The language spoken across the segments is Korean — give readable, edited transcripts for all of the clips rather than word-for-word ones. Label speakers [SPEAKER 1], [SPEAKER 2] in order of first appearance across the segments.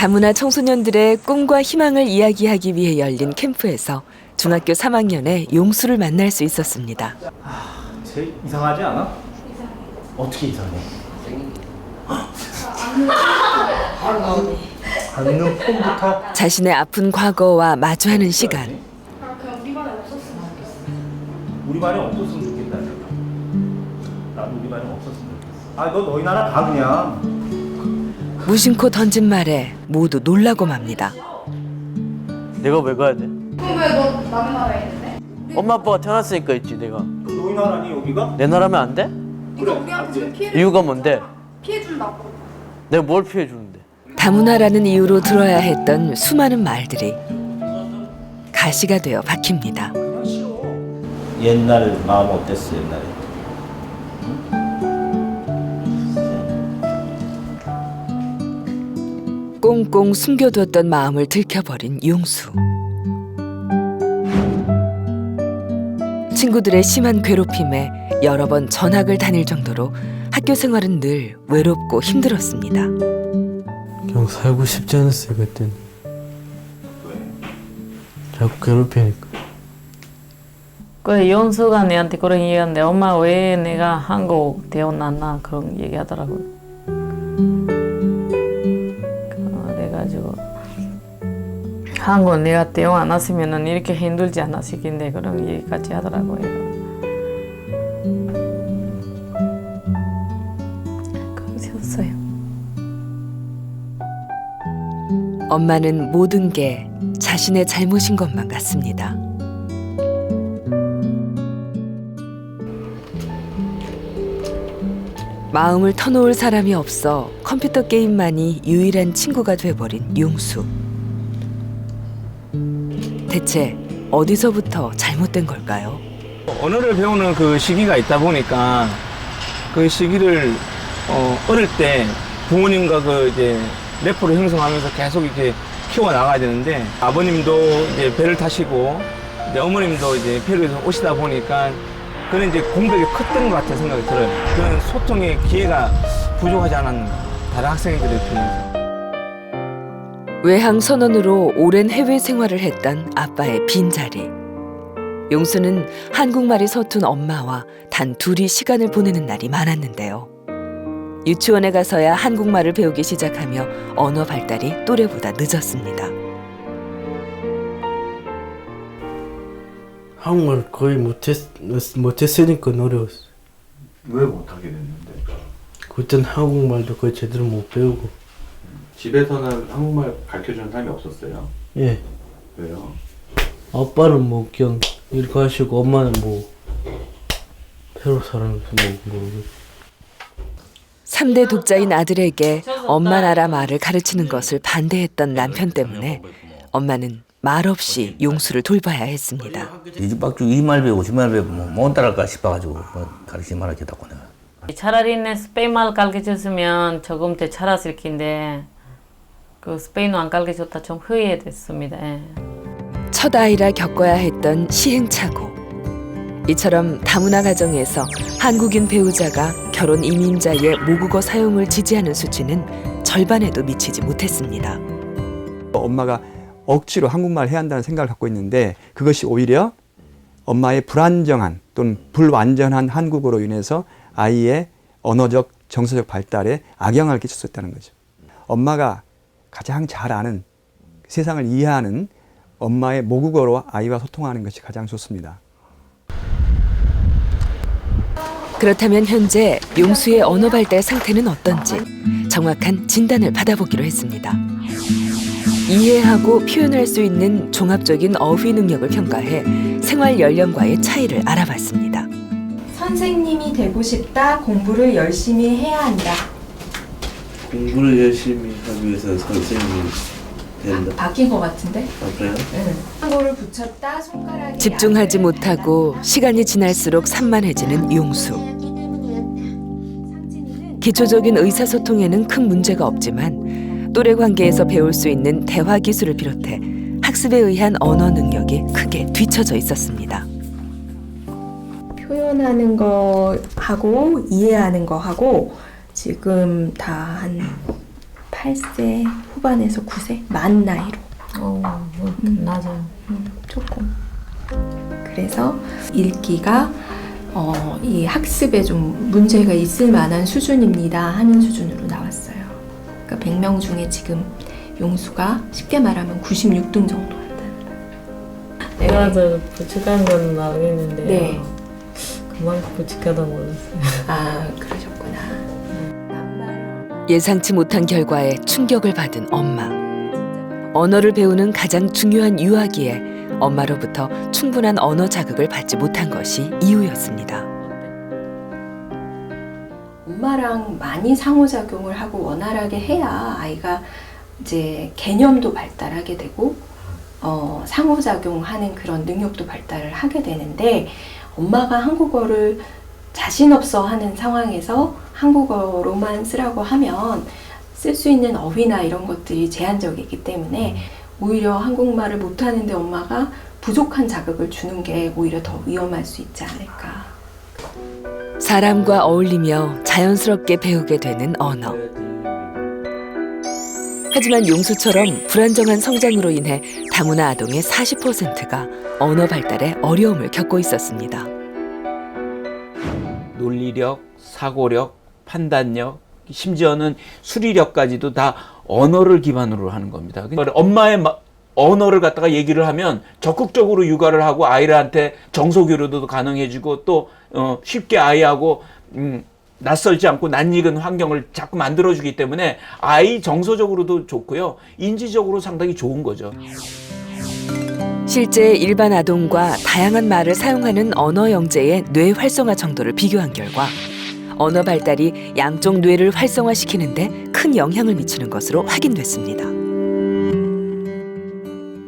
[SPEAKER 1] 다문화 청소년들의 꿈과 희망을 이야기하기 위해 열린 캠프에서 중학교 3학년의 용수를 만날 수 있었습니다.
[SPEAKER 2] 제일 이상하지 않아? 어떻게 이상해? 앉는 폼부터
[SPEAKER 1] 자신의 아픈 과거와 마주하는 시간.
[SPEAKER 3] 그냥 우리 반에 없었으면 좋겠어.
[SPEAKER 2] 우리 반에 없었으면 좋겠다. 나도 우리 반에 없었으면 좋겠어. 너 너희 나라 가 그냥.
[SPEAKER 1] 무심코 던진 말에 모두 놀라고 맙니다.
[SPEAKER 4] 내가 왜 가야 돼?
[SPEAKER 3] 그럼 왜 너 남의 나라에 있는데?
[SPEAKER 4] 엄마 아빠가 태어났으니까 있지 내가.
[SPEAKER 2] 너희 나라니 여기가?
[SPEAKER 4] 내 나라면 안 돼?
[SPEAKER 3] 네가 우리한테 지금
[SPEAKER 4] 이유가 뭔데?
[SPEAKER 3] 피해 준다고.
[SPEAKER 4] 내가 뭘 피해 주는데?
[SPEAKER 1] 다문화라는 이유로 들어야 했던 수많은 말들이 가시가 되어 박힙니다.
[SPEAKER 2] 옛날 마음 어땠어 옛날에?
[SPEAKER 1] 꽁꽁 숨겨두었던 마음을 들켜버린 용수. 친구들의 심한 괴롭힘에 여러 번 전학을 다닐 정도로 학교 생활은 늘 외롭고 힘들었습니다.
[SPEAKER 5] 그냥 살고 싶지 않았어요 그때는. 자꾸 괴롭히니까.
[SPEAKER 6] 그 용수가 내한테 그런 얘기하는데 엄마 왜 내가 한국 태어났나 그런 얘기하더라고요. 그래가지고 한국 내가 태어났으면은 이렇게 힘들지 않았을 텐데 그런 얘기까지 하더라고요. 그러셨어요.
[SPEAKER 1] 엄마는 모든 게 자신의 잘못인 것만 같습니다. 마음을 터놓을 사람이 없어 컴퓨터 게임만이 유일한 친구가 돼버린 용수. 대체 어디서부터 잘못된 걸까요?
[SPEAKER 7] 언어를 배우는 그 시기가 있다 보니까 그 시기를 어릴 때 부모님과 그 이제 래퍼를 형성하면서 계속 이렇게 키워 나가야 되는데 아버님도 이제 배를 타시고 이제 어머님도 이제 페루에서 오시다 보니까 그런 이제 공백이 컸던 것 같은 생각이 들어요. 그런 소통의 기회가 부족하지 않았는가 다른 학생들에 비해서.
[SPEAKER 1] 외항 선원으로 오랜 해외 생활을 했던 아빠의 빈자리. 용수는 한국말이 서툰 엄마와 단 둘이 시간을 보내는 날이 많았는데요. 유치원에 가서야 한국말을 배우기 시작하며 언어 발달이 또래보다 늦었습니다.
[SPEAKER 5] 한국말 거의 못했으니까 어려웠어.
[SPEAKER 8] 왜 못하게 됐는데?
[SPEAKER 5] 그땐 한국말도 거의 제대로 못 배우고.
[SPEAKER 8] 집에서는 한국말 가르쳐주는 사람이 없었어요?
[SPEAKER 5] 예.
[SPEAKER 8] 왜요?
[SPEAKER 5] 아빠는 뭐 그냥 이렇게 하시고 엄마는 뭐 페루 사람이서 뭐
[SPEAKER 1] 3대 독자인 아들에게 엄마 나라 말을 가르치는 것을 반대했던 남편 때문에 엄마는 말없이 용수를 돌봐야 했습니다.
[SPEAKER 9] 이 집 밖에 이 말 배우고 저 말 배우고 못 따라갈까 싶어가지고 가르치지 말았겠다고 내가.
[SPEAKER 6] 차라리 내 스페인말 가르쳐줬으면 조금 더 잘했을 텐데 그 스페인어 안 가르쳐줬다 좀 후회됐습니다. 예.
[SPEAKER 1] 첫 아이라 겪어야 했던 시행착오. 이처럼 다문화 가정에서 한국인 배우자가 결혼 이민자의 모국어 사용을 지지하는 수치는 절반에도 미치지 못했습니다.
[SPEAKER 10] 엄마가 억지로 한국말을 해야 한다는 생각을 갖고 있는데 그것이 오히려 엄마의 불안정한 또는 불완전한 한국어로 인해서 아이의 언어적, 정서적 발달에 악영향을 끼쳤었다는 거죠. 엄마가 가장 잘 아는, 세상을 이해하는 엄마의 모국어로 아이와 소통하는 것이 가장 좋습니다.
[SPEAKER 1] 그렇다면 현재 용수의 언어 발달 상태는 어떤지 정확한 진단을 받아보기로 했습니다. 이해하고 표현할 수 있는 종합적인 어휘 능력을 평가해 생활 연령과의 차이를 알아봤습니다.
[SPEAKER 11] 선생님이 되고 싶다. 공부를 열심히 해야 한다.
[SPEAKER 5] 공부를 열심히 하기 위해서 선생님이 된다.
[SPEAKER 11] 바뀐 것 같은데?
[SPEAKER 5] 아 그래요?
[SPEAKER 11] 응. 한국어를 붙였다. 손가락에
[SPEAKER 1] 집중하지 못하고 시간이 지날수록 산만해지는 용수. 기초적인 의사소통에는 큰 문제가 없지만 또래 관계에서 배울 수 있는 대화 기술을 비롯해 학습에 의한 언어 능력이 크게 뒤처져 있었습니다.
[SPEAKER 11] 표현하는 거 하고 이해하는 거 하고 지금 다 한 8세 후반에서 9세 만 나이로.
[SPEAKER 6] 맞아요.
[SPEAKER 11] 조금. 그래서 읽기가 이 학습에 좀 문제가 있을 만한 수준입니다 하는 수준으로 나왔어요. 그러니까 100명 중에 지금 용수가 쉽게 말하면 96등 정도 한다.
[SPEAKER 6] 맞아. 부족한 건 알겠는데
[SPEAKER 11] 네.
[SPEAKER 6] 그만큼 부족하다 몰랐어요.
[SPEAKER 11] 아, 그러셨구나.
[SPEAKER 1] 예상치 못한 결과에 충격을 받은 엄마. 언어를 배우는 가장 중요한 유아기에 엄마로부터 충분한 언어 자극을 받지 못한 것이 이유였습니다.
[SPEAKER 11] 엄마랑 많이 상호작용을 하고 원활하게 해야 아이가 이제 개념도 발달하게 되고 상호작용하는 그런 능력도 발달을 하게 되는데 엄마가 한국어를 자신 없어 하는 상황에서 한국어로만 쓰라고 하면 쓸 수 있는 어휘나 이런 것들이 제한적이기 때문에 오히려 한국말을 못하는데 엄마가 부족한 자극을 주는 게 오히려 더 위험할 수 있지 않을까.
[SPEAKER 1] 사람과 어울리며 자연스럽게 배우게 되는 언어. 하지만 용수처럼 불안정한 성장으로 인해 다문화 아동의 40%가 언어 발달에 어려움을 겪고 있었습니다.
[SPEAKER 7] 논리력, 사고력, 판단력, 심지어는 수리력까지도 다 언어를 기반으로 하는 겁니다. 그러니까 엄마의 언어를 갖다가 얘기를 하면 적극적으로 육아를 하고 아이들한테 정서교류도 가능해지고 또 쉽게 아이하고 낯설지 않고 낯익은 환경을 자꾸 만들어주기 때문에 아이 정서적으로도 좋고요. 인지적으로 상당히 좋은 거죠.
[SPEAKER 1] 실제 일반 아동과 다양한 말을 사용하는 언어 영재의 뇌 활성화 정도를 비교한 결과 언어 발달이 양쪽 뇌를 활성화시키는데 큰 영향을 미치는 것으로 확인됐습니다.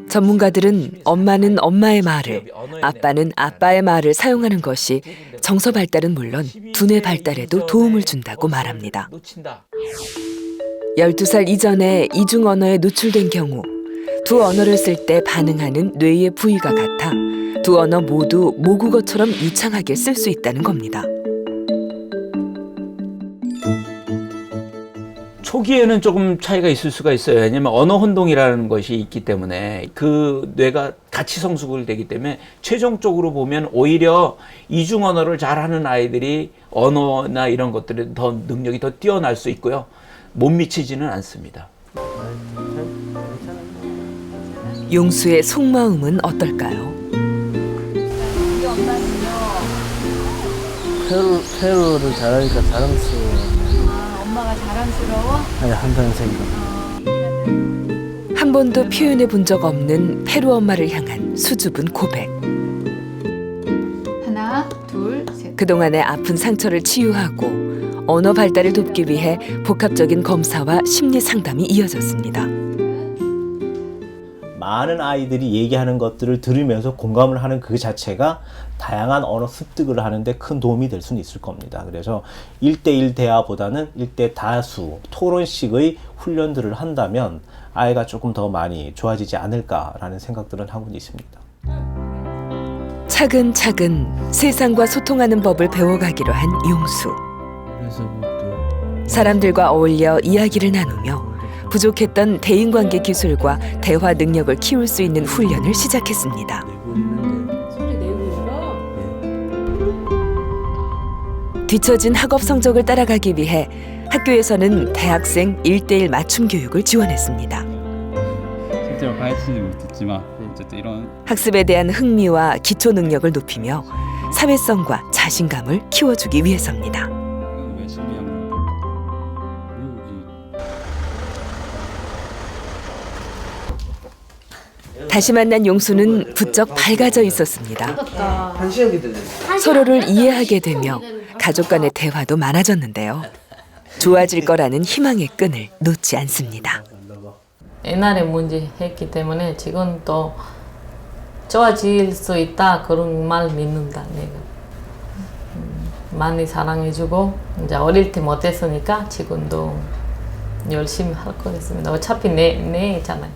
[SPEAKER 1] 전문가들은 엄마는 엄마의 말을, 아빠는 아빠의 말을 사용하는 것이 정서 발달은 물론 두뇌 발달에도 도움을 준다고 말합니다. 12살 이전에 이중 언어에 노출된 경우 두 언어를 쓸 때 반응하는 뇌의 부위가 같아 두 언어 모두 모국어처럼 유창하게 쓸 수 있다는 겁니다.
[SPEAKER 7] 초기에는 조금 차이가 있을 수가 있어요. 왜냐하면 언어 혼동이라는 것이 있기 때문에 그 뇌가 같이 성숙을 되기 때문에 최종적으로 보면 오히려 이중 언어를 잘하는 아이들이 언어나 이런 것들에 더 능력이 더 뛰어날 수 있고요. 못 미치지는 않습니다.
[SPEAKER 1] 용수의 속마음은 어떨까요?
[SPEAKER 11] 우리 엄마는요.
[SPEAKER 5] 페루를 잘하니까 자랑스러워.
[SPEAKER 11] 엄마가 자랑스러워?
[SPEAKER 5] 아니, 한다는 생각.
[SPEAKER 1] 한 번도 표현해 본 적 없는 페루 엄마를 향한 수줍은 고백.
[SPEAKER 3] 하나, 둘, 셋.
[SPEAKER 1] 그동안의 아픈 상처를 치유하고 언어 발달을 돕기 위해 복합적인 검사와 심리 상담이 이어졌습니다.
[SPEAKER 2] 많은 아이들이 얘기하는 것들을 들으면서 공감을 하는 그 자체가 다양한 언어 습득을 하는데 큰 도움이 될 수는 있을 겁니다. 그래서 1대1 대화보다는 1대 다수 토론식의 훈련들을 한다면 아이가 조금 더 많이 좋아지지 않을까라는 생각들은 하고는 있습니다.
[SPEAKER 1] 차근차근 세상과 소통하는 법을 배워가기로 한 용수. 사람들과 어울려 이야기를 나누며 부족했던 대인관계 기술과 대화 능력을 키울 수 있는 훈련을 시작했습니다. 뒤처진 학업 성적을 따라가기 위해 학교에서는 대학생 1대1 맞춤 교육을 지원했습니다.
[SPEAKER 12] 실제로 가르치지는 못했지만 어쨌든 이런
[SPEAKER 1] 학습에 대한 흥미와 기초 능력을 높이며 사회성과 자신감을 키워주기 위해서입니다. 다시 만난 용수는 부쩍 밝아져 있었습니다. 서로를 이해하게 되며 가족 간의 대화도 많아졌는데요. 좋아질 거라는 희망의 끈을 놓지 않습니다.
[SPEAKER 6] 옛날에 문제 했기 때문에 지금 또 좋아질 수 있다 그런 말 믿는다 내가. 많이 사랑해주고 이제 어릴 때 못했으니까 지금도 열심히 할 거겠습니다. 어차피 내 애잖아요.